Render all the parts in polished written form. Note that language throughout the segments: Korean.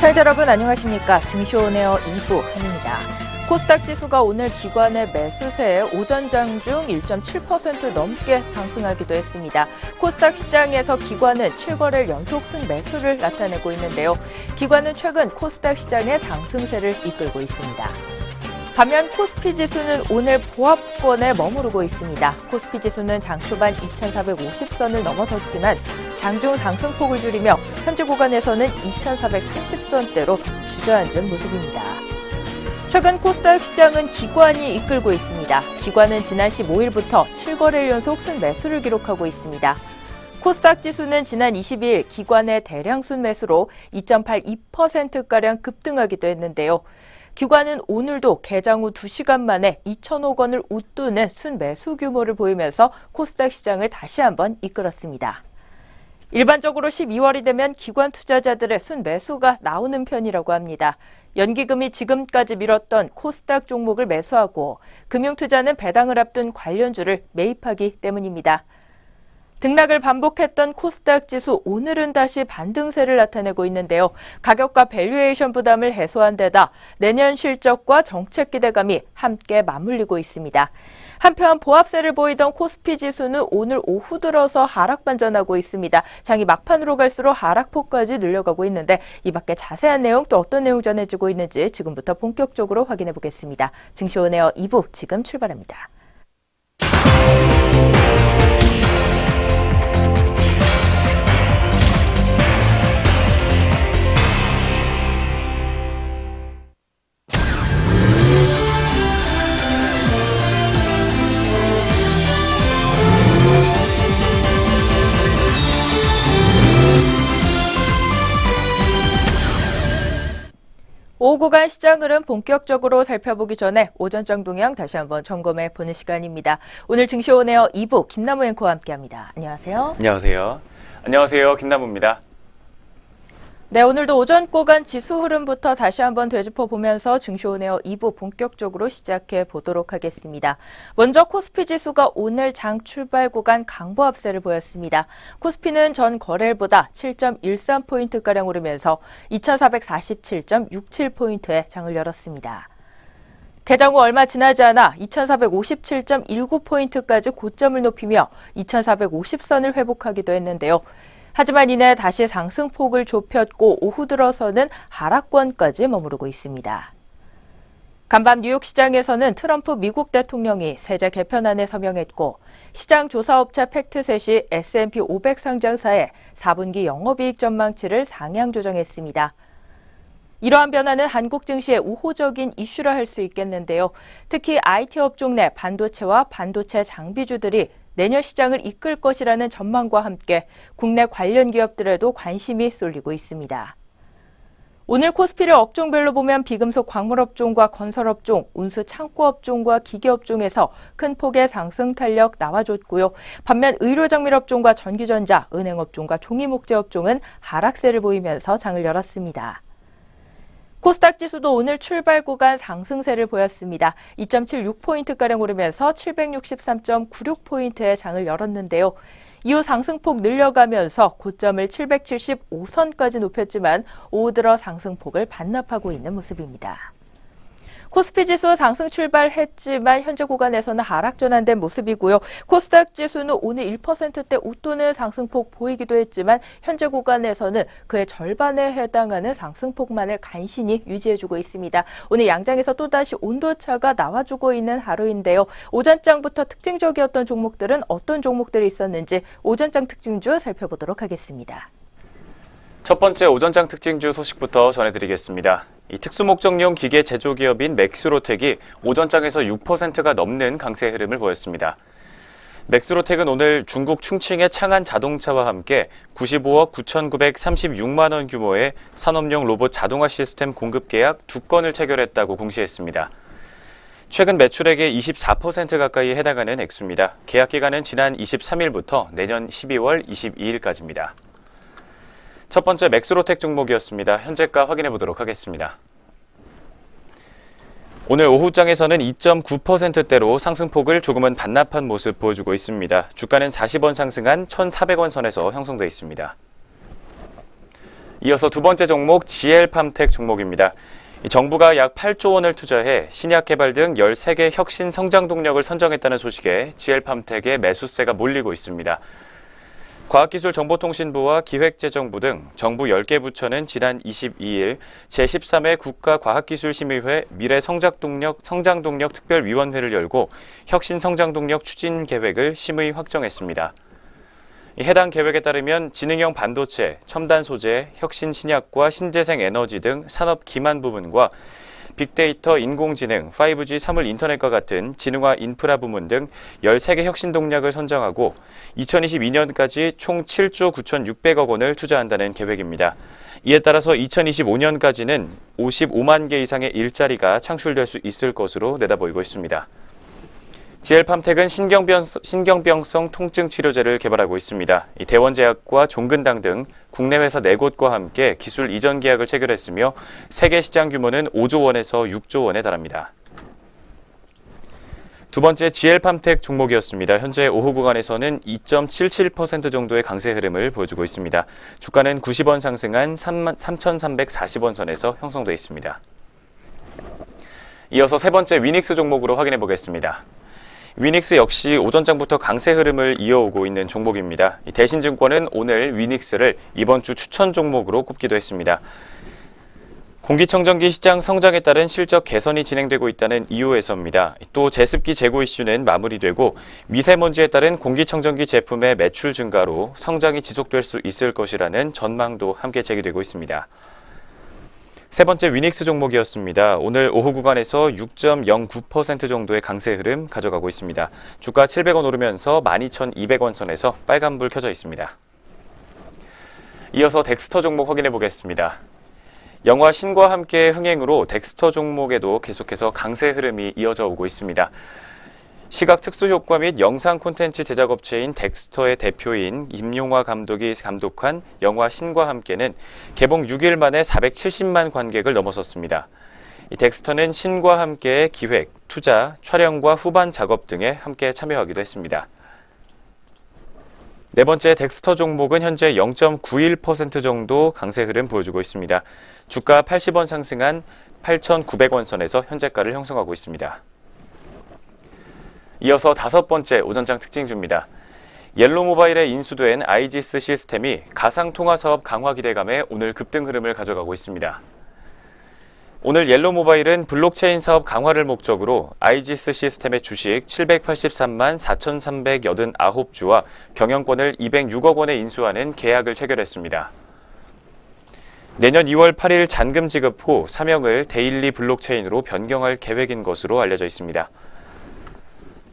시청자 여러분 안녕하십니까. 증시오네어 2부 한입니다. 코스닥 지수가 오늘 기관의 매수세에 오전 장 중 1.7% 넘게 상승하기도 했습니다. 코스닥 시장에서 기관은 7거래일 연속 순매수를 나타내고 있는데요. 기관은 최근 코스닥 시장의 상승세를 이끌고 있습니다. 반면 코스피 지수는 오늘 보합권에 머무르고 있습니다. 코스피 지수는 장 초반 2,450선을 넘어섰지만 장중 상승폭을 줄이며 현재 구간에서는 2,430선대로 주저앉은 모습입니다. 최근 코스닥 시장은 기관이 이끌고 있습니다. 기관은 지난 15일부터 7거래일 연속 순매수를 기록하고 있습니다. 코스닥 지수는 지난 22일 기관의 대량 순매수로 2.82%가량 급등하기도 했는데요. 기관은 오늘도 개장 후 2시간 만에 2천억 원을 웃도는 순매수 규모를 보이면서 코스닥 시장을 다시 한번 이끌었습니다. 일반적으로 12월이 되면 기관 투자자들의 순매수가 나오는 편이라고 합니다. 연기금이 지금까지 밀었던 코스닥 종목을 매수하고 금융투자는 배당을 앞둔 관련주를 매입하기 때문입니다. 등락을 반복했던 코스닥 지수 오늘은 다시 반등세를 나타내고 있는데요. 가격과 밸류에이션 부담을 해소한 데다 내년 실적과 정책 기대감이 함께 맞물리고 있습니다. 한편 보합세를 보이던 코스피 지수는 오늘 오후 들어서 하락 반전하고 있습니다. 장이 막판으로 갈수록 하락폭까지 늘려가고 있는데 이 밖에 자세한 내용 또 어떤 내용 전해지고 있는지 지금부터 본격적으로 확인해 보겠습니다. 증시오네어 2부 지금 출발합니다. 오후 구간 시장 흐름 본격적으로 살펴보기 전에 오전장 동향 다시 한번 점검해 보는 시간입니다. 오늘 증시오네어 2부 김남우 앵커와 함께합니다. 안녕하세요. 안녕하세요. 안녕하세요. 김남우입니다. 네, 오늘도 오전 구간 지수 흐름부터 다시 한번 되짚어보면서 증시오네어 2부 본격적으로 시작해 보도록 하겠습니다. 먼저 코스피 지수가 오늘 장 출발 구간 강보합세를 보였습니다. 코스피는 전 거래일보다 7.13포인트가량 오르면서 2,447.67포인트에 장을 열었습니다. 개장 후 얼마 지나지 않아 2,457.19포인트까지 고점을 높이며 2,450선을 회복하기도 했는데요. 하지만 이내 다시 상승폭을 좁혔고 오후 들어서는 하락권까지 머무르고 있습니다. 간밤 뉴욕 시장에서는 트럼프 미국 대통령이 세제 개편안에 서명했고 시장 조사업체 팩트셋이 S&P 500 상장사의 4분기 영업이익 전망치를 상향 조정했습니다. 이러한 변화는 한국 증시의 우호적인 이슈라 할 수 있겠는데요. 특히 IT 업종 내 반도체와 반도체 장비주들이 내년 시장을 이끌 것이라는 전망과 함께 국내 관련 기업들에도 관심이 쏠리고 있습니다. 오늘 코스피를 업종별로 보면 비금속 광물업종과 건설업종, 운수 창고업종과 기계업종에서 큰 폭의 상승 탄력 나와줬고요. 반면 의료정밀업종과 전기전자, 은행업종과 종이목재업종은 하락세를 보이면서 장을 열었습니다. 코스닥 지수도 오늘 출발 구간 상승세를 보였습니다. 2.76포인트가량 오르면서 763.96포인트의 장을 열었는데요. 이후 상승폭 늘려가면서 고점을 775선까지 높였지만 오후 들어 상승폭을 반납하고 있는 모습입니다. 코스피 지수 상승 출발했지만 현재 구간에서는 하락 전환된 모습이고요. 코스닥 지수는 오늘 1%대 웃도는 상승폭 보이기도 했지만 현재 구간에서는 그의 절반에 해당하는 상승폭만을 간신히 유지해주고 있습니다. 오늘 양장에서 또다시 온도차가 나와주고 있는 하루인데요. 오전장부터 특징적이었던 종목들은 어떤 종목들이 있었는지 오전장 특징주 살펴보도록 하겠습니다. 첫 번째 오전장 특징주 소식부터 전해드리겠습니다. 이 특수목적용 기계 제조기업인 맥스로텍이 오전장에서 6%가 넘는 강세 흐름을 보였습니다. 맥스로텍은 오늘 중국 충칭의 창안 자동차와 함께 95억 9,936만 원 규모의 산업용 로봇 자동화 시스템 공급 계약 2건을 체결했다고 공시했습니다. 최근 매출액의 24% 가까이 해당하는 액수입니다. 계약 기간은 지난 23일부터 내년 12월 22일까지입니다. 첫 번째 맥스로텍 종목이었습니다. 현재가 확인해 보도록 하겠습니다. 오늘 오후장에서는 2.9%대로 상승폭을 조금은 반납한 모습 보여주고 있습니다. 주가는 40원 상승한 1,400원 선에서 형성돼 있습니다. 이어서 두 번째 종목 GL팜텍 종목입니다. 정부가 약 8조 원을 투자해 신약 개발 등 13개 혁신 성장 동력을 선정했다는 소식에 GL팜텍의 매수세가 몰리고 있습니다. 과학기술정보통신부와 기획재정부 등 정부 10개 부처는 지난 22일 제13회 국가과학기술심의회 미래성장동력 특별위원회를 열고 혁신 성장동력 추진 계획을 심의 확정했습니다. 해당 계획에 따르면 지능형 반도체, 첨단 소재, 혁신 신약과 신재생 에너지 등 산업 기반 부문과 빅데이터, 인공지능, 5G, 사물 인터넷과 같은 지능화 인프라 부문 등 13개 혁신 동력을 선정하고 2022년까지 총 7조 9,600억 원을 투자한다는 계획입니다. 이에 따라서 2025년까지는 55만 개 이상의 일자리가 창출될 수 있을 것으로 내다보이고 있습니다. GL팜텍은 신경병성 통증 치료제를 개발하고 있습니다. 대원제약과 종근당 등 국내 회사 4곳과 함께 기술 이전 계약을 체결했으며 세계 시장 규모는 5조 원에서 6조 원에 달합니다. 두 번째 GL팜텍 종목이었습니다. 현재 오후 구간에서는 2.77% 정도의 강세 흐름을 보여주고 있습니다. 주가는 90원 상승한 3,340원 선에서 형성돼 있습니다. 이어서 세 번째 위닉스 종목으로 확인해 보겠습니다. 위닉스 역시 오전장부터 강세 흐름을 이어오고 있는 종목입니다. 대신증권은 오늘 위닉스를 이번 주 추천 종목으로 꼽기도 했습니다. 공기청정기 시장 성장에 따른 실적 개선이 진행되고 있다는 이유에서입니다. 또 제습기 재고 이슈는 마무리되고 미세먼지에 따른 공기청정기 제품의 매출 증가로 성장이 지속될 수 있을 것이라는 전망도 함께 제기되고 있습니다. 세 번째 위닉스 종목이었습니다. 오늘 오후 구간에서 6.09% 정도의 강세 흐름 가져가고 있습니다. 주가 700원 오르면서 12,200원 선에서 빨간불 켜져 있습니다. 이어서 덱스터 종목 확인해 보겠습니다. 영화 신과 함께 흥행으로 덱스터 종목에도 계속해서 강세 흐름이 이어져 오고 있습니다. 시각 특수 효과 및 영상 콘텐츠 제작업체인 덱스터의 대표인 임용화 감독이 감독한 영화 신과 함께는 개봉 6일 만에 470만 관객을 넘어섰습니다. 이 덱스터는 신과 함께의 기획, 투자, 촬영과 후반 작업 등에 함께 참여하기도 했습니다. 네 번째 덱스터 종목은 현재 0.91% 정도 강세 흐름 보여주고 있습니다. 주가 80원 상승한 8,900원 선에서 현재가를 형성하고 있습니다. 이어서 다섯 번째 오전장 특징주입니다. 옐로모바일에 인수된 아이지스 시스템이 가상통화 사업 강화 기대감에 오늘 급등 흐름을 가져가고 있습니다. 오늘 옐로모바일은 블록체인 사업 강화를 목적으로 아이지스 시스템의 주식 783만 4,389주와 경영권을 206억 원에 인수하는 계약을 체결했습니다. 내년 2월 8일 잔금 지급 후 사명을 데일리 블록체인으로 변경할 계획인 것으로 알려져 있습니다.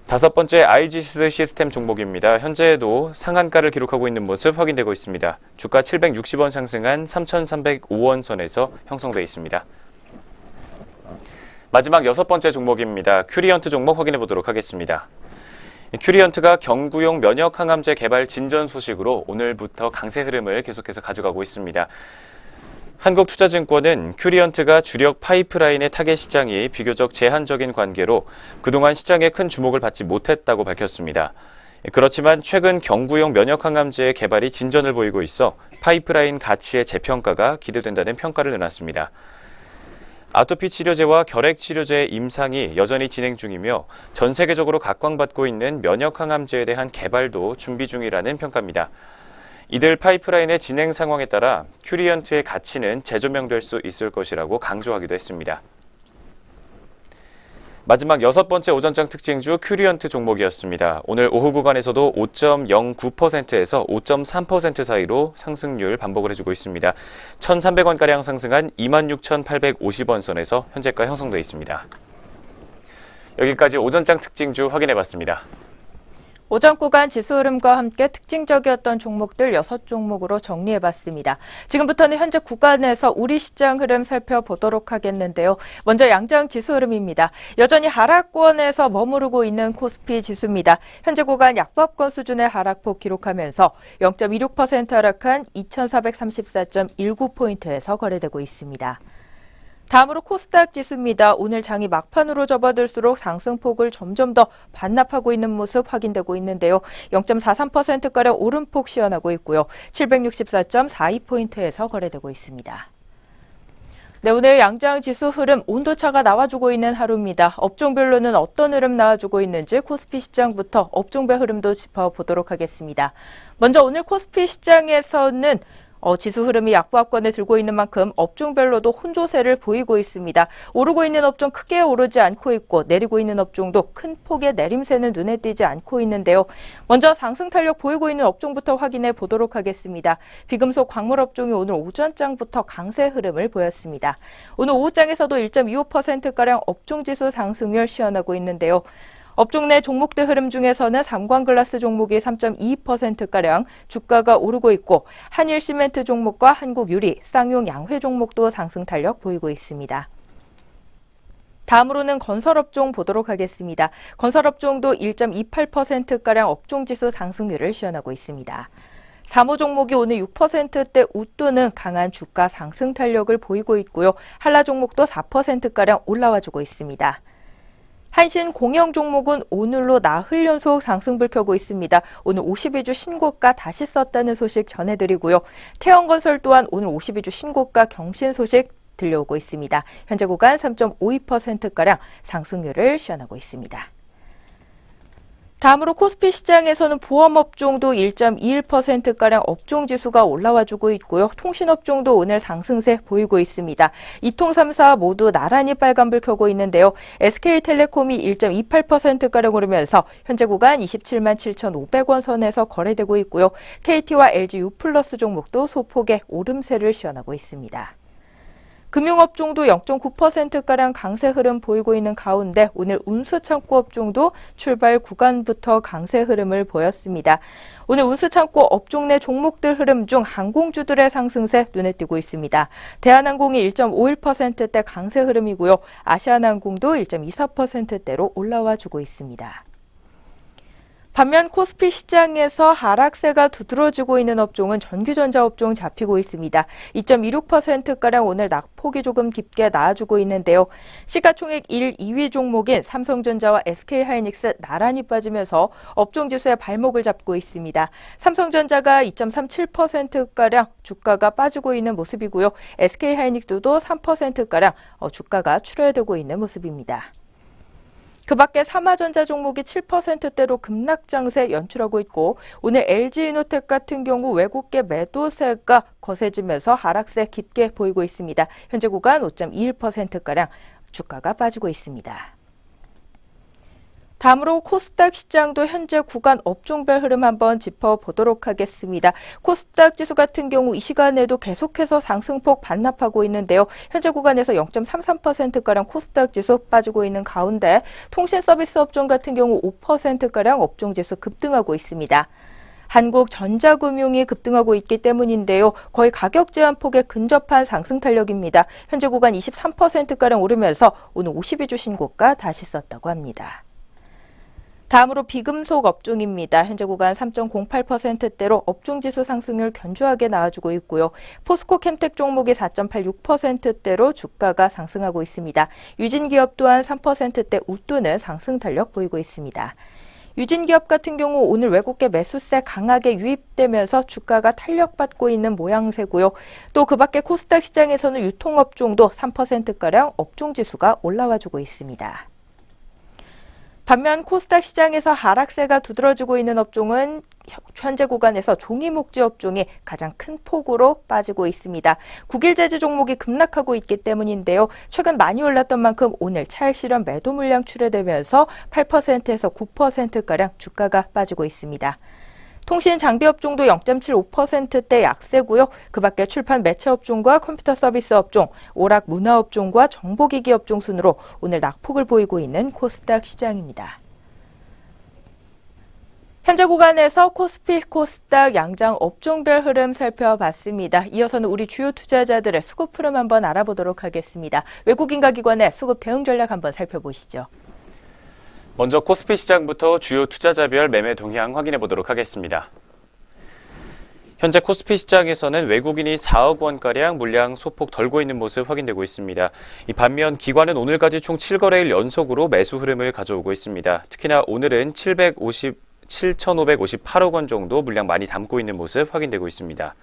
다섯 번째 아이지스 시스템 종목입니다. 현재에도 상한가를 기록하고 있는 모습 확인되고 있습니다. 주가 760원 상승한 3,305원 선에서 형성돼 있습니다. 마지막 여섯 번째 종목입니다. 큐리언트 종목 확인해 보도록 하겠습니다. 큐리언트가 경구용 면역 항암제 개발 진전 소식으로 오늘부터 강세 흐름을 계속해서 가져가고 있습니다. 한국투자증권은 큐리언트가 주력 파이프라인의 타겟 시장이 비교적 제한적인 관계로 그동안 시장에 큰 주목을 받지 못했다고 밝혔습니다. 그렇지만 최근 경구용 면역항암제의 개발이 진전을 보이고 있어 파이프라인 가치의 재평가가 기대된다는 평가를 내놨습니다. 아토피 치료제와 결핵 치료제의 임상이 여전히 진행 중이며 전 세계적으로 각광받고 있는 면역항암제에 대한 개발도 준비 중이라는 평가입니다. 이들 파이프라인의 진행 상황에 따라 큐리언트의 가치는 재조명될 수 있을 것이라고 강조하기도 했습니다. 마지막 여섯 번째 오전장 특징주 큐리언트 종목이었습니다. 오늘 오후 구간에서도 5.09%에서 5.3% 사이로 상승률 반복을 해주고 있습니다. 1,300원가량 상승한 26,850원 선에서 현재가 형성돼 있습니다. 여기까지 오전장 특징주 확인해봤습니다. 오전 구간 지수 흐름과 함께 특징적이었던 종목들 6종목으로 정리해봤습니다. 지금부터는 현재 구간에서 우리 시장 흐름 살펴보도록 하겠는데요. 먼저 양장 지수 흐름입니다. 여전히 하락권에서 머무르고 있는 코스피 지수입니다. 현재 구간 약법권 수준의 하락폭 기록하면서 0.26% 하락한 2,434.19포인트에서 거래되고 있습니다. 다음으로 코스닥 지수입니다. 오늘 장이 막판으로 접어들수록 상승폭을 점점 더 반납하고 있는 모습 확인되고 있는데요. 0.43%가량 오름폭 시현하고 있고요. 764.42포인트에서 거래되고 있습니다. 네, 오늘 양장 지수 흐름 온도차가 나와주고 있는 하루입니다. 업종별로는 어떤 흐름 나와주고 있는지 코스피 시장부터 업종별 흐름도 짚어보도록 하겠습니다. 먼저 오늘 코스피 시장에서는 지수 흐름이 약보합권에 들고 있는 만큼 업종별로도 혼조세를 보이고 있습니다. 오르고 있는 업종 크게 오르지 않고 있고 내리고 있는 업종도 큰 폭의 내림세는 눈에 띄지 않고 있는데요. 먼저 상승 탄력 보이고 있는 업종부터 확인해 보도록 하겠습니다. 비금속 광물 업종이 오늘 오전장부터 강세 흐름을 보였습니다. 오늘 오후장에서도 1.25%가량 업종지수 상승률 시현하고 있는데요. 업종 내 종목들 흐름 중에서는 삼광글라스 종목이 3.22%가량 주가가 오르고 있고 한일시멘트 종목과 한국유리, 쌍용 양회 종목도 상승 탄력 보이고 있습니다. 다음으로는 건설업종 보도록 하겠습니다. 건설업종도 1.28%가량 업종지수 상승률을 시현하고 있습니다. 사모 종목이 오늘 6%대 웃도는 강한 주가 상승 탄력을 보이고 있고요. 한라 종목도 4%가량 올라와주고 있습니다. 한신 공영 종목은 오늘로 나흘 연속 상승불 켜고 있습니다. 오늘 52주 신고가 다시 썼다는 소식 전해드리고요. 태영건설 또한 오늘 52주 신고가 경신 소식 들려오고 있습니다. 현재 구간 3.52%가량 상승률을 시현하고 있습니다. 다음으로 코스피 시장에서는 보험업종도 1.21%가량 업종지수가 올라와주고 있고요. 통신업종도 오늘 상승세 보이고 있습니다. 이통 3사 모두 나란히 빨간불 켜고 있는데요. SK텔레콤이 1.28%가량 오르면서 현재 구간 27만 7,500원 선에서 거래되고 있고요. KT와 LG유플러스 종목도 소폭의 오름세를 시현하고 있습니다. 금융업종도 0.9%가량 강세 흐름 보이고 있는 가운데 오늘 운수창고 업종도 출발 구간부터 강세 흐름을 보였습니다. 오늘 운수창고 업종 내 종목들 흐름 중 항공주들의 상승세 눈에 띄고 있습니다. 대한항공이 1.51%대 강세 흐름이고요. 아시아나항공도 1.24%대로 올라와 주고 있습니다. 반면 코스피 시장에서 하락세가 두드러지고 있는 업종은 전기전자 업종 잡히고 있습니다. 2.26%가량 오늘 낙폭이 조금 깊게 나와주고 있는데요. 시가총액 1, 2위 종목인 삼성전자와 SK하이닉스 나란히 빠지면서 업종지수의 발목을 잡고 있습니다. 삼성전자가 2.37%가량 주가가 빠지고 있는 모습이고요. SK하이닉스도 3%가량 주가가 출혈되고 있는 모습입니다. 그 밖에 삼화전자 종목이 7%대로 급락장세 연출하고 있고 오늘 LG이노텍 같은 경우 외국계 매도세가 거세지면서 하락세 깊게 보이고 있습니다. 현재 구간 5.21%가량 주가가 빠지고 있습니다. 다음으로 코스닥 시장도 현재 구간 업종별 흐름 한번 짚어보도록 하겠습니다. 코스닥 지수 같은 경우 이 시간에도 계속해서 상승폭 반납하고 있는데요. 현재 구간에서 0.33%가량 코스닥 지수 빠지고 있는 가운데 통신 서비스 업종 같은 경우 5%가량 업종 지수 급등하고 있습니다. 한국전자금융이 급등하고 있기 때문인데요. 거의 가격 제한 폭에 근접한 상승 탄력입니다. 현재 구간 23%가량 오르면서 오늘 52주 신고가 다시 썼다고 합니다. 다음으로 비금속 업종입니다. 현재 구간 3.08%대로 업종지수 상승률 견조하게 나와주고 있고요. 포스코캠텍 종목이 4.86%대로 주가가 상승하고 있습니다. 유진기업 또한 3%대 웃도는 상승 탄력 보이고 있습니다. 유진기업 같은 경우 오늘 외국계 매수세 강하게 유입되면서 주가가 탄력받고 있는 모양새고요. 또 그 밖에 코스닥 시장에서는 유통업종도 3%가량 업종지수가 올라와주고 있습니다. 반면 코스닥 시장에서 하락세가 두드러지고 있는 업종은 현재 구간에서 종이목재 업종이 가장 큰 폭으로 빠지고 있습니다. 국일재즈 종목이 급락하고 있기 때문인데요. 최근 많이 올랐던 만큼 오늘 차익 실현 매도 물량 출회되면서 8%에서 9%가량 주가가 빠지고 있습니다. 통신 장비 업종도 0.75%대 약세고요. 그 밖에 출판 매체 업종과 컴퓨터 서비스 업종, 오락 문화 업종과 정보기기 업종 순으로 오늘 낙폭을 보이고 있는 코스닥 시장입니다. 현재 구간에서 코스피, 코스닥 양장 업종별 흐름 살펴봤습니다. 이어서는 우리 주요 투자자들의 수급 흐름 한번 알아보도록 하겠습니다. 외국인과 기관의 수급 대응 전략 한번 살펴보시죠. 먼저 코스피 시장부터 주요 투자자별 매매 동향 확인해 보도록 하겠습니다. 현재 코스피 시장에서는 외국인이 4억 원가량 물량 소폭 덜고 있는 모습 확인되고 있습니다. 반면 기관은 오늘까지 총 7거래일 연속으로 매수 흐름을 가져오고 있습니다. 특히나 오늘은 7,558억 원 정도 물량 많이 담고 있는 모습 확인되고 있습니다.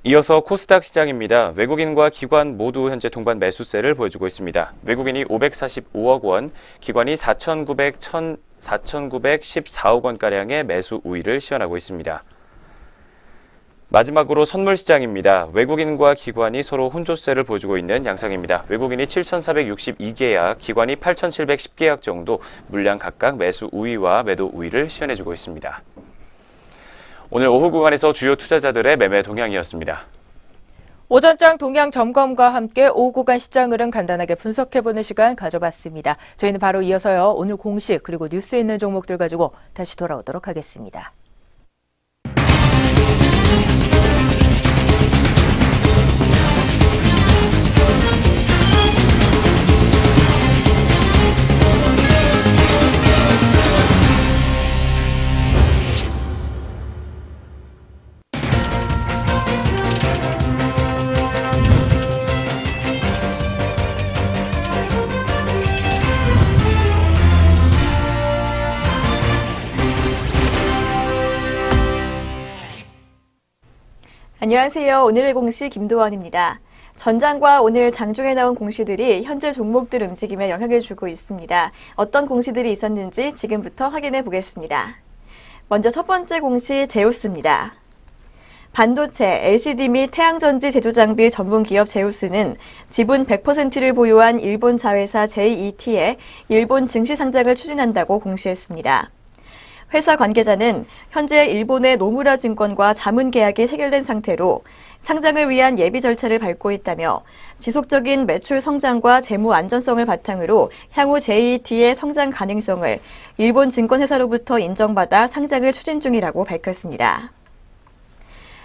이어서 코스닥 시장입니다. 외국인과 기관 모두 현재 동반 매수세를 보여주고 있습니다. 외국인이 545억 원, 기관이 4,914억 원가량의 매수 우위를 시현하고 있습니다. 마지막으로 선물 시장입니다. 외국인과 기관이 서로 혼조세를 보여주고 있는 양상입니다. 외국인이 7,462계약, 기관이 8,710계약 정도 물량 각각 매수 우위와 매도 우위를 시현해주고 있습니다. 오늘 오후 구간에서 주요 투자자들의 매매 동향이었습니다. 오전장 동향 점검과 함께 오후 구간 시장 흐름 간단하게 분석해보는 시간 가져봤습니다. 저희는 바로 이어서요, 오늘 공식 그리고 뉴스 있는 종목들 가지고 다시 돌아오도록 하겠습니다. 안녕하세요. 오늘의 공시 김도원입니다. 전장과 오늘 장중에 나온 공시들이 현재 종목들 움직임에 영향을 주고 있습니다. 어떤 공시들이 있었는지 지금부터 확인해 보겠습니다. 먼저 첫 번째 공시 제우스입니다. 반도체, LCD 및 태양전지 제조장비 전문기업 제우스는 지분 100%를 보유한 일본 자회사 JET의 일본 증시 상장을 추진한다고 공시했습니다. 회사 관계자는 현재 일본의 노무라 증권과 자문 계약이 체결된 상태로 상장을 위한 예비 절차를 밟고 있다며 지속적인 매출 성장과 재무 안전성을 바탕으로 향후 JET의 성장 가능성을 일본 증권회사로부터 인정받아 상장을 추진 중이라고 밝혔습니다.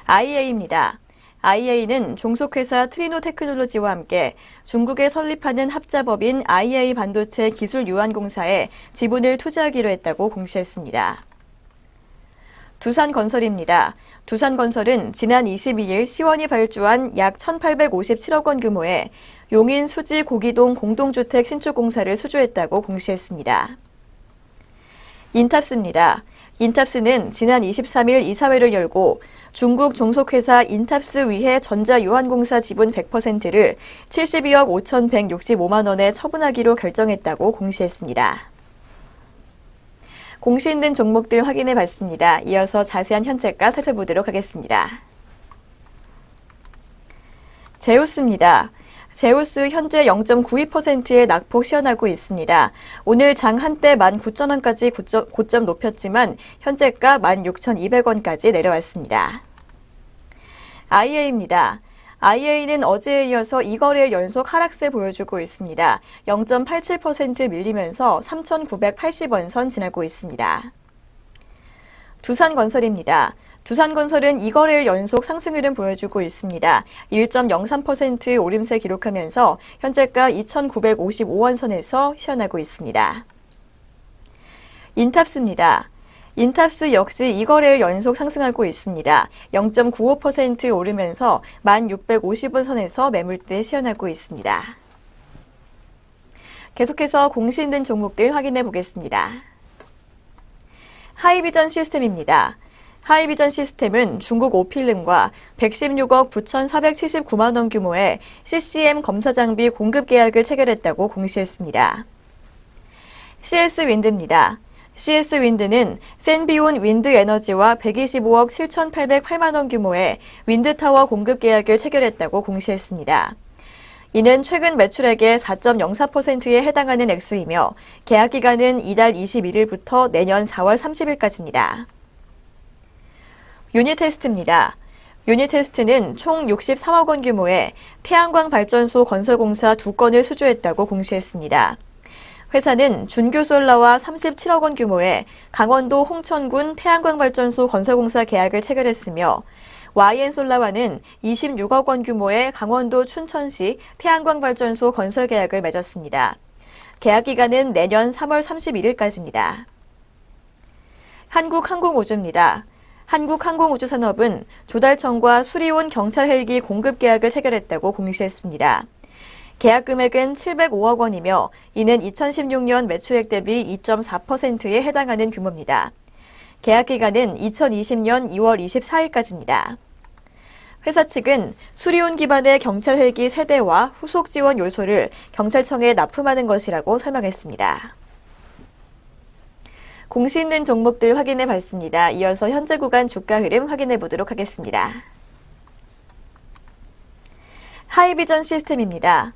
IA입니다. IA는 종속회사 트리노 테크놀로지와 함께 중국에 설립하는 합자법인 IA 반도체 기술유한공사에 지분을 투자하기로 했다고 공시했습니다. 두산건설입니다. 두산건설은 지난 22일 시원이 발주한 약 1,857억 원 규모의 용인 수지 고기동 공동주택 신축공사를 수주했다고 공시했습니다. 인탑스입니다. 인탑스는 지난 23일 이사회를 열고 중국 종속회사 인탑스 위해 전자유한공사 지분 100%를 72억 5,165만 원에 처분하기로 결정했다고 공시했습니다. 공시 있는 종목들 확인해 봤습니다. 이어서 자세한 현재가 살펴보도록 하겠습니다. 제우스입니다. 제우스 현재 0.92%의 낙폭 시현하고 있습니다. 오늘 장 한때 19,000원까지 고점 높였지만 현재가 16,200원까지 내려왔습니다. IA입니다. IA는 어제에 이어서 2거래일 연속 하락세 보여주고 있습니다. 0.87% 밀리면서 3,980원 선 지나고 있습니다. 두산건설입니다. 두산건설은 2거래일 연속 상승 흐름 보여주고 있습니다. 1.03% 오름세 기록하면서 현재가 2,955원 선에서 시현하고 있습니다. 인탑스입니다. 인탑스 역시 2거래일 연속 상승하고 있습니다. 0.95% 오르면서 1,650원 선에서 매물대 시현하고 있습니다. 계속해서 공시 있는 종목들 확인해 보겠습니다. 하이비전 시스템입니다. 하이비전 시스템은 중국 오필름과 116억 9,479만 원 규모의 CCM 검사 장비 공급 계약을 체결했다고 공시했습니다. CS윈드입니다. CS윈드는 센비온 윈드에너지와 125억 7,808만 원 규모의 윈드타워 공급 계약을 체결했다고 공시했습니다. 이는 최근 매출액의 4.04%에 해당하는 액수이며 계약 기간은 이달 21일부터 내년 4월 30일까지입니다. 유니테스트입니다. 유니테스트는 총 63억 원 규모의 태양광 발전소 건설공사 2건을 수주했다고 공시했습니다. 회사는 준규솔라와 37억 원 규모의 강원도 홍천군 태양광 발전소 건설공사 계약을 체결했으며 YN솔라와는 26억 원 규모의 강원도 춘천시 태양광 발전소 건설 계약을 맺었습니다. 계약 기간은 내년 3월 31일까지입니다. 한국항공우주입니다. 한국항공우주산업은 조달청과 수리온 경찰 헬기 공급 계약을 체결했다고 공시했습니다. 계약 금액은 705억 원이며 이는 2016년 매출액 대비 2.4%에 해당하는 규모입니다. 계약 기간은 2020년 2월 24일까지입니다. 회사 측은 수리온 기반의 경찰 헬기 세대와 후속 지원 요소를 경찰청에 납품하는 것이라고 설명했습니다. 공시 있는 종목들 확인해 봤습니다. 이어서 현재 구간 주가 흐름 확인해 보도록 하겠습니다. 하이비전 시스템입니다.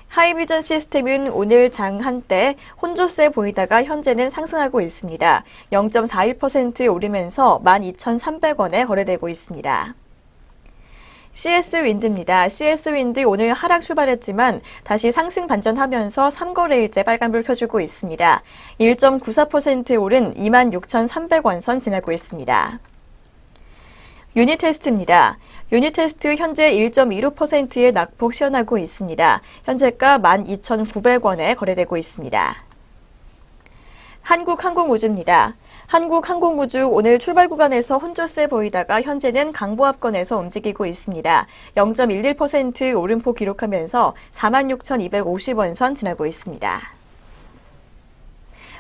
하이비전 시스템은 오늘 장 한때 혼조세 보이다가 현재는 상승하고 있습니다. 0.41% 오르면서 12,300원에 거래되고 있습니다. CS윈드입니다. CS윈드 오늘 하락 출발했지만 다시 상승 반전하면서 3거래일째 빨간불 켜주고 있습니다. 1.94% 오른 26,300원 선 지나고 있습니다. 유니테스트입니다. 유니테스트 현재 1.25%의 낙폭 시현하고 있습니다. 현재가 12,900원에 거래되고 있습니다. 한국항공우주입니다. 한국항공우주 오늘 출발 구간에서 혼조세 보이다가 현재는 강보합권에서 움직이고 있습니다. 0.11% 오름폭 기록하면서 46,250원 선 지나고 있습니다.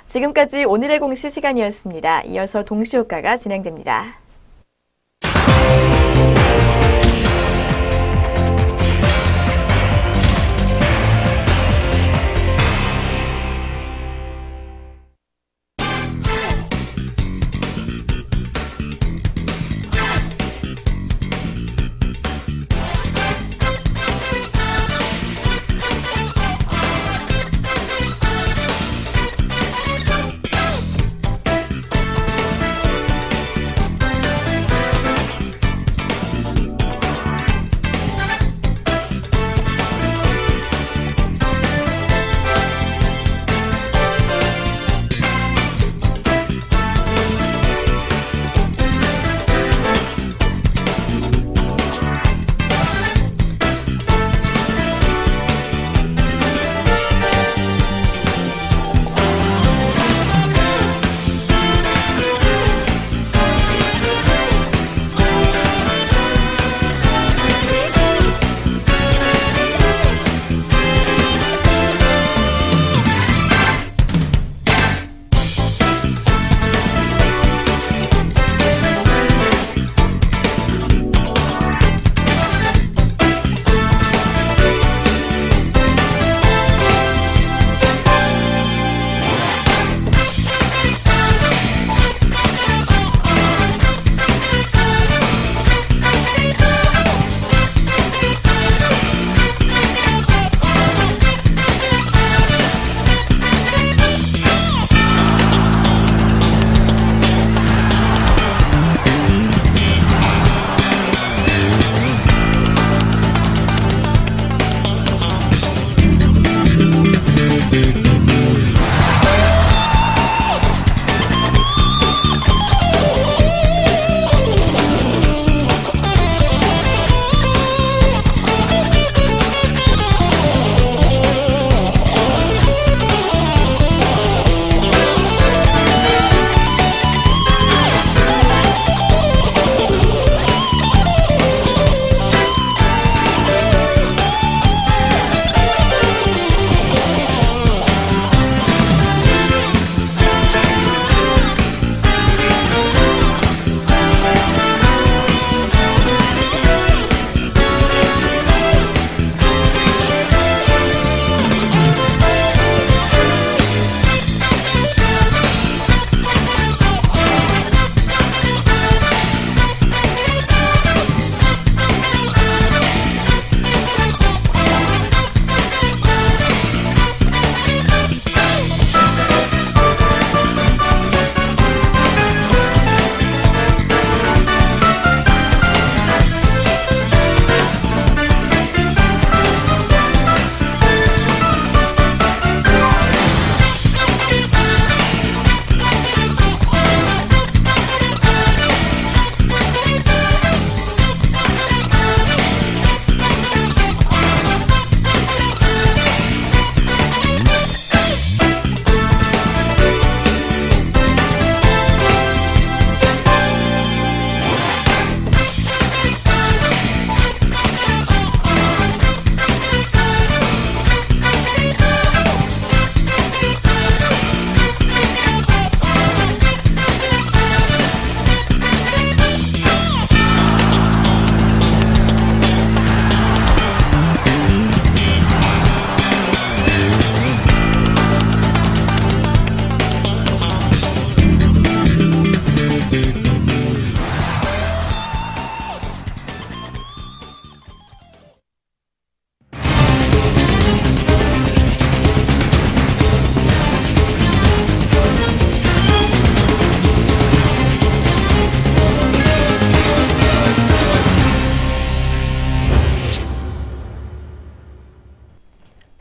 지금까지 오늘의 공시 시간이었습니다. 이어서 동시효과가 진행됩니다.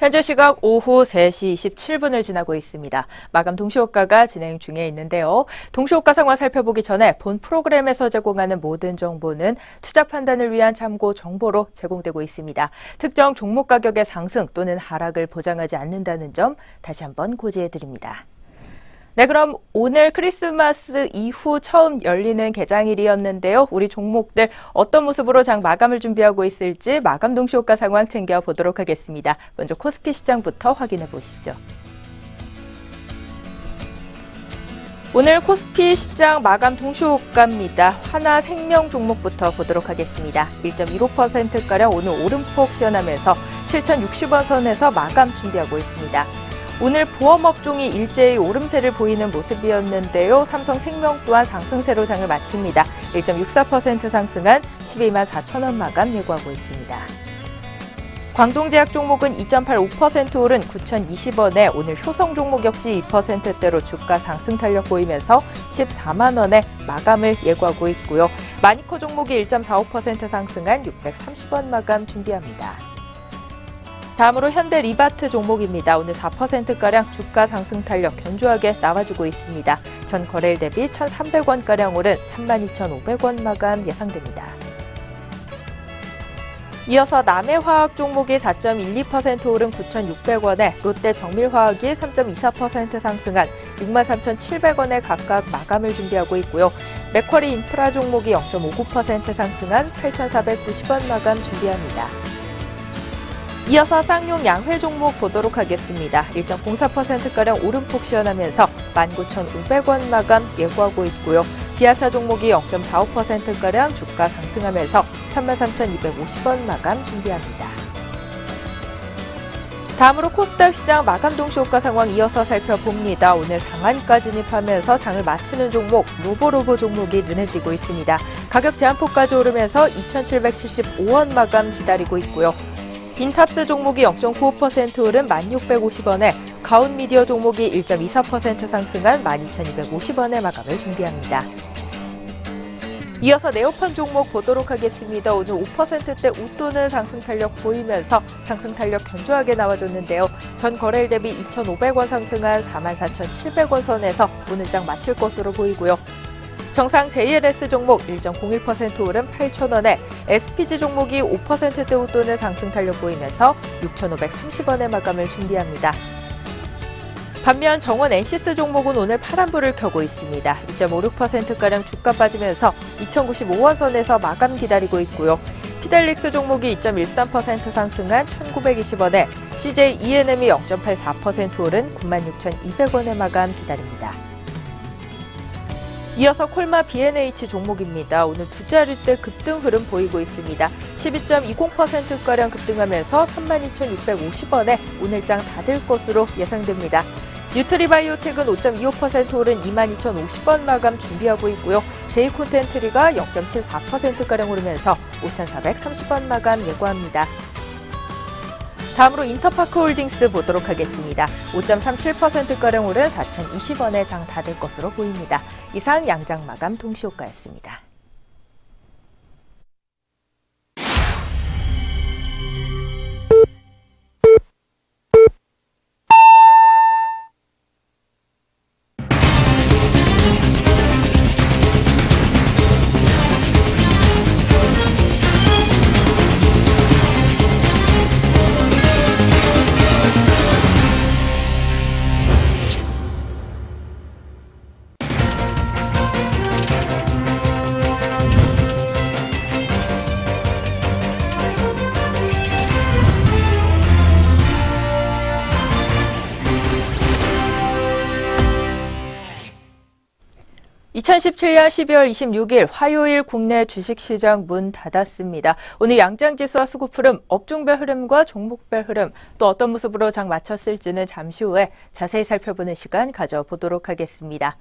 현재 시각 오후 3시 27분을 지나고 있습니다. 마감 동시호가가 진행 중에 있는데요. 동시호가 상황 살펴보기 전에 본 프로그램에서 제공하는 모든 정보는 투자 판단을 위한 참고 정보로 제공되고 있습니다. 특정 종목 가격의 상승 또는 하락을 보장하지 않는다는 점 다시 한번 고지해드립니다. 네, 그럼 오늘 크리스마스 이후 처음 열리는 개장일이었는데요. 우리 종목들 어떤 모습으로 장 마감을 준비하고 있을지 마감 동시호가 상황 챙겨보도록 하겠습니다. 먼저 코스피 시장부터 확인해 보시죠. 오늘 코스피 시장 마감 동시호가입니다. 하나생명 종목부터 보도록 하겠습니다. 1.15%가량 오늘 오름폭 시현하면서 7,060원 선에서 마감 준비하고 있습니다. 오늘 보험업종이 일제히 오름세를 보이는 모습이었는데요. 삼성생명 또한 상승세로 장을 마칩니다. 1.64% 상승한 12만 4천원 마감 예고하고 있습니다. 광동제약 종목은 2.85% 오른 9,020원에 오늘 효성 종목 역시 2%대로 주가 상승 탄력 보이면서 14만 원에 마감을 예고하고 있고요. 마니코 종목이 1.45% 상승한 630원 마감 준비합니다. 다음으로 현대리바트 종목입니다. 오늘 4%가량 주가 상승 탄력 견조하게 나와주고 있습니다. 전 거래일 대비 1,300원가량 오른 32,500원 마감 예상됩니다. 이어서 남해화학 종목이 4.12% 오른 9,600원에 롯데 정밀화학이 3.24% 상승한 63,700원에 각각 마감을 준비하고 있고요. 맥쿼리 인프라 종목이 0.59% 상승한 8,490원 마감 준비합니다. 이어서 쌍용 양회 종목 보도록 하겠습니다. 1.04%가량 오름폭 시현하면서 19,500원 마감 예고하고 있고요. 기아차 종목이 0.45%가량 주가 상승하면서 33,250원 마감 준비합니다. 다음으로 코스닥 시장 마감 동시호가 상황 이어서 살펴봅니다. 오늘 상한가 진입하면서 장을 마치는 종목, 로보로보 종목이 눈에 띄고 있습니다. 가격 제한폭까지 오르면서 2,775원 마감 기다리고 있고요. 빈탑스 종목이 0.95% 오른 1,650원에 가온미디어 종목이 1.24% 상승한 12,250원에 마감을 준비합니다. 이어서 네오펀 종목 보도록 하겠습니다. 오늘 5%대 웃도는 상승 탄력 보이면서 상승 탄력 견조하게 나와줬는데요. 전 거래일 대비 2,500원 상승한 44,700원 선에서 오늘 장 마칠 것으로 보이고요. 정상 JLS 종목 1.01% 오른 8,000원에 SPG 종목이 5%대 웃도는 상승 탄력 보이면서 6,530원에 마감을 준비합니다. 반면 정원 NC스 종목은 오늘 파란불을 켜고 있습니다. 2.56%가량 주가 빠지면서 2,095원 선에서 마감 기다리고 있고요. 피델릭스 종목이 2.13% 상승한 1,920원에 CJ E&M이 0.84% 오른 96,200원에 마감 기다립니다. 이어서 콜마 B&H 종목입니다. 오늘 두 자릿대 급등 흐름 보이고 있습니다. 12.20%가량 급등하면서 32,650원에 오늘 장 닫을 것으로 예상됩니다. 뉴트리바이오텍은 5.25% 오른 22,050원 마감 준비하고 있고요. 제이콘텐트리가 0.74%가량 오르면서 5,430원 마감 예고합니다. 다음으로 인터파크홀딩스 보도록 하겠습니다. 5.37%가량 오른 4,020원에 장 닫을 것으로 보입니다. 이상 양장 마감 동시호가였습니다. (2017년 12월 26일) 화요일 국내 주식시장 문 닫았습니다. 오늘 양장지수와 수급 흐름, 업종별 흐름과 종목별 흐름, 또 어떤 모습으로 장 마쳤을지는 잠시 후에 자세히 살펴보는 시간 가져보도록 하겠습니다.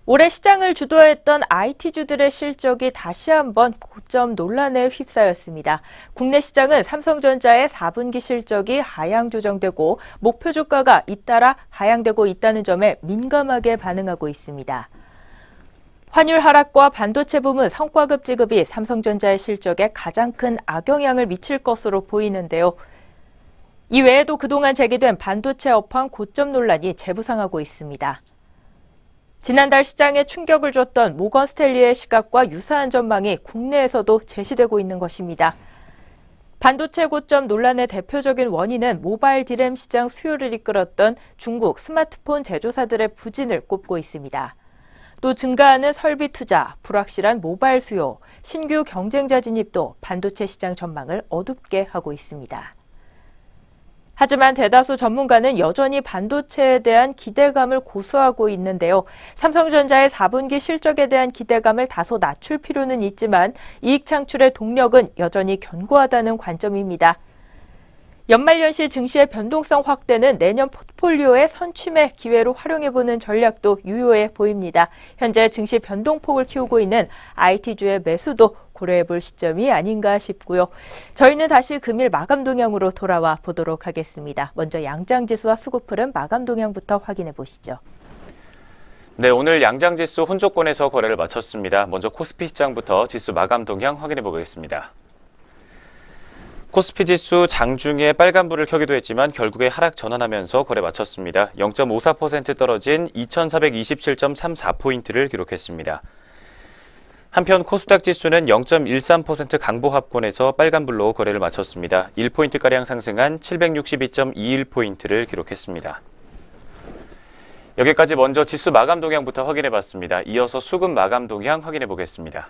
올해 시장을 주도했던 IT주들의 실적이 다시 한번 고점 논란에 휩싸였습니다. 국내 시장은 삼성전자의 4분기 실적이 하향 조정되고 목표 주가가 잇따라 하향되고 있다는 점에 민감하게 반응하고 있습니다. 환율 하락과 반도체 부문 성과급 지급이 삼성전자의 실적에 가장 큰 악영향을 미칠 것으로 보이는데요. 이 외에도 그동안 제기된 반도체 업황 고점 논란이 재부상하고 있습니다. 지난달 시장에 충격을 줬던 모건 스탠리의 시각과 유사한 전망이 국내에서도 제시되고 있는 것입니다. 반도체 고점 논란의 대표적인 원인은 모바일 디램 시장 수요를 이끌었던 중국 스마트폰 제조사들의 부진을 꼽고 있습니다. 또 증가하는 설비 투자, 불확실한 모바일 수요, 신규 경쟁자 진입도 반도체 시장 전망을 어둡게 하고 있습니다. 하지만 대다수 전문가는 여전히 반도체에 대한 기대감을 고수하고 있는데요. 삼성전자의 4분기 실적에 대한 기대감을 다소 낮출 필요는 있지만 이익 창출의 동력은 여전히 견고하다는 관점입니다. 연말연시 증시의 변동성 확대는 내년 포트폴리오의 선취매 기회로 활용해보는 전략도 유효해 보입니다. 현재 증시 변동폭을 키우고 있는 IT주의 매수도 고려해볼 시점이 아닌가 싶고요. 저희는 다시 금일 마감 동향으로 돌아와 보도록 하겠습니다. 먼저 양장지수와 수급풀은 마감 동향부터 확인해 보시죠. 네, 오늘 양장지수 혼조권에서 거래를 마쳤습니다. 먼저 코스피 시장부터 지수 마감 동향 확인해 보겠습니다. 코스피 지수 장중에 빨간불을 켜기도 했지만 결국에 하락 전환하면서 거래 마쳤습니다. 0.54% 떨어진 2427.34포인트를 기록했습니다. 한편 코스닥 지수는 0.13% 강보합권에서 빨간불로 거래를 마쳤습니다. 1포인트가량 상승한 762.21포인트를 기록했습니다. 여기까지 먼저 지수 마감 동향부터 확인해 봤습니다. 이어서 수급 마감 동향 확인해 보겠습니다.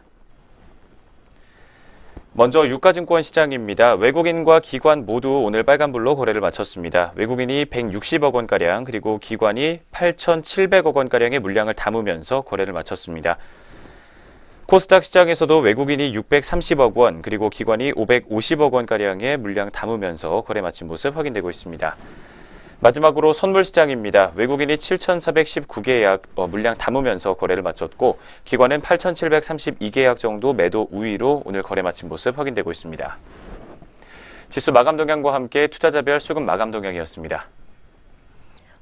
먼저 유가증권 시장입니다. 외국인과 기관 모두 오늘 빨간불로 거래를 마쳤습니다. 외국인이 160억 원가량 그리고 기관이 8,700억 원가량의 물량을 담으면서 거래를 마쳤습니다. 코스닥 시장에서도 외국인이 630억 원 그리고 기관이 550억 원가량의 물량 담으면서 거래 마친 모습 확인되고 있습니다. 마지막으로 선물시장입니다. 외국인이 7,419계약 물량 담으면서 거래를 마쳤고 기관은 8,732계약 정도 매도 우위로 오늘 거래 마친 모습 확인되고 있습니다. 지수 마감 동향과 함께 투자자별 수급 마감 동향이었습니다.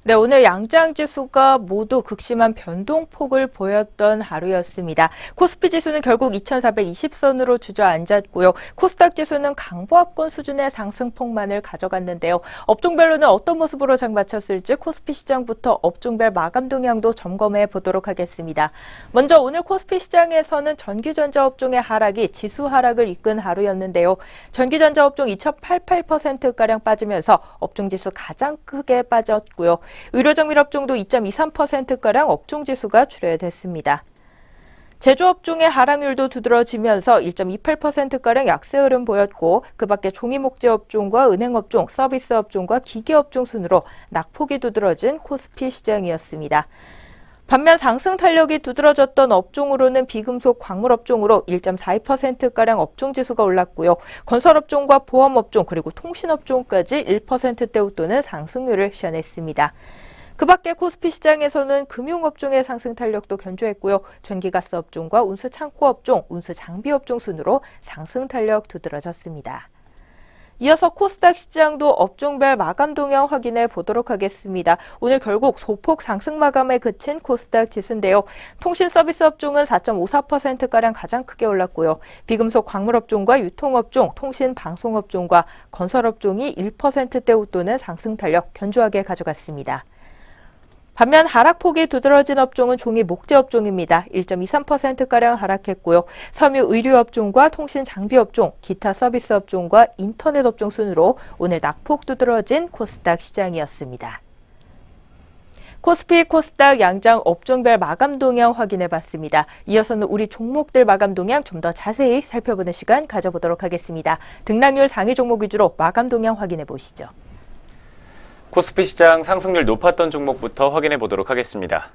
네, 오늘 양장지수가 모두 극심한 변동폭을 보였던 하루였습니다. 코스피 지수는 결국 2420선으로 주저앉았고요. 코스닥 지수는 강보합권 수준의 상승폭만을 가져갔는데요. 업종별로는 어떤 모습으로 장 마쳤을지 코스피 시장부터 업종별 마감 동향도 점검해 보도록 하겠습니다. 먼저 오늘 코스피 시장에서는 전기전자 업종의 하락이 지수 하락을 이끈 하루였는데요. 전기전자 업종 2.88%가량 빠지면서 업종지수 가장 크게 빠졌고요. 의료정밀 업종도 2.23%가량 업종지수가 출회됐습니다. 제조업종의 하락률도 두드러지면서 1.28%가량 약세 흐름 보였고 그 밖에 종이목재업종과 은행업종, 서비스업종과 기계업종 순으로 낙폭이 두드러진 코스피 시장이었습니다. 반면 상승 탄력이 두드러졌던 업종으로는 비금속 광물업종으로 1.42%가량 업종지수가 올랐고요. 건설업종과 보험업종 그리고 통신업종까지 1%대 웃도는 상승률을 시현했습니다. 그 밖에 코스피 시장에서는 금융업종의 상승 탄력도 견조했고요. 전기가스업종과 운수창고업종, 운수장비업종 순으로 상승 탄력 두드러졌습니다. 이어서 코스닥 시장도 업종별 마감 동향 확인해 보도록 하겠습니다. 오늘 결국 소폭 상승 마감에 그친 코스닥 지수인데요. 통신 서비스 업종은 4.54%가량 가장 크게 올랐고요. 비금속 광물업종과 유통업종, 통신 방송업종과 건설업종이 1%대 웃도는 상승 탄력 견조하게 가져갔습니다. 반면 하락폭이 두드러진 업종은 종이 목재업종입니다. 1.23%가량 하락했고요. 섬유 의류업종과 통신 장비업종, 기타 서비스업종과 인터넷업종 순으로 오늘 낙폭 두드러진 코스닥 시장이었습니다. 코스피, 코스닥 양장 업종별 마감 동향 확인해 봤습니다. 이어서는 우리 종목들 마감 동향 좀 더 자세히 살펴보는 시간 가져보도록 하겠습니다. 등락률 상위 종목 위주로 마감 동향 확인해 보시죠. 코스피 시장 상승률 높았던 종목부터 확인해 보도록 하겠습니다.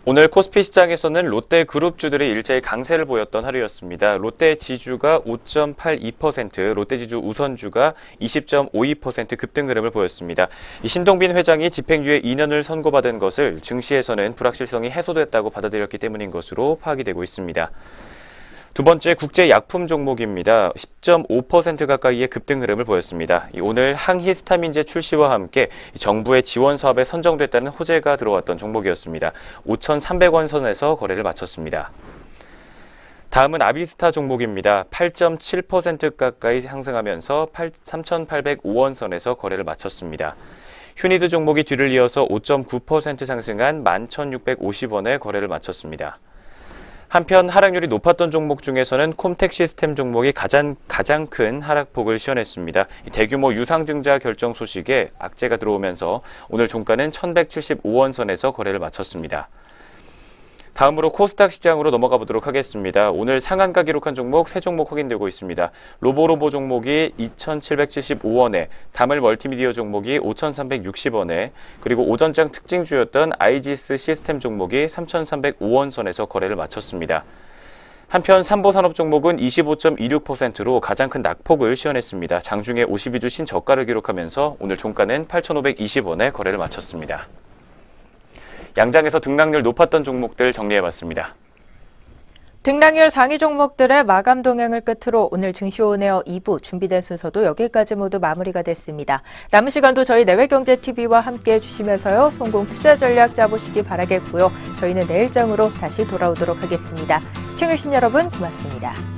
오늘 코스피 시장에서는 롯데 그룹주들이 일제히 강세를 보였던 하루였습니다. 롯데 지주가 5.82%, 롯데 지주 우선주가 20.52% 급등 흐름을 보였습니다. 이 신동빈 회장이 집행유예 2년을 선고받은 것을 증시에서는 불확실성이 해소됐다고 받아들였기 때문인 것으로 파악이 되고 있습니다. 두 번째 국제약품 종목입니다. 10.5% 가까이의 급등 흐름을 보였습니다. 오늘 항히스타민제 출시와 함께 정부의 지원 사업에 선정됐다는 호재가 들어왔던 종목이었습니다. 5,300원 선에서 거래를 마쳤습니다. 다음은 아비스타 종목입니다. 8.7% 가까이 상승하면서 3,805원 선에서 거래를 마쳤습니다. 휴니드 종목이 뒤를 이어서 5.9% 상승한 11,650원에 거래를 마쳤습니다. 한편 하락률이 높았던 종목 중에서는 콤텍 시스템 종목이 가장 큰 하락폭을 시현했습니다. 대규모 유상증자 결정 소식에 악재가 들어오면서 오늘 종가는 1,175원 선에서 거래를 마쳤습니다. 다음으로 코스닥 시장으로 넘어가 보도록 하겠습니다. 오늘 상한가 기록한 종목 3종목 확인되고 있습니다. 로보로보 종목이 2,775원에, 다물 멀티미디어 종목이 5,360원에, 그리고 오전장 특징주였던 아이지스 시스템 종목이 3,305원 선에서 거래를 마쳤습니다. 한편 삼보산업 종목은 25.26%로 가장 큰 낙폭을 시현했습니다. 장중에 52주 신저가를 기록하면서 오늘 종가는 8,520원에 거래를 마쳤습니다. 양장에서 등락률 높았던 종목들 정리해봤습니다. 등락률 상위 종목들의 마감 동향을 끝으로 오늘 증시온에어 2부 준비된 순서도 여기까지 모두 마무리가 됐습니다. 남은 시간도 저희 내외경제TV와 함께해 주시면서요. 성공 투자 전략 짜보시기 바라겠고요. 저희는 내일장으로 다시 돌아오도록 하겠습니다. 시청해주신 여러분 고맙습니다.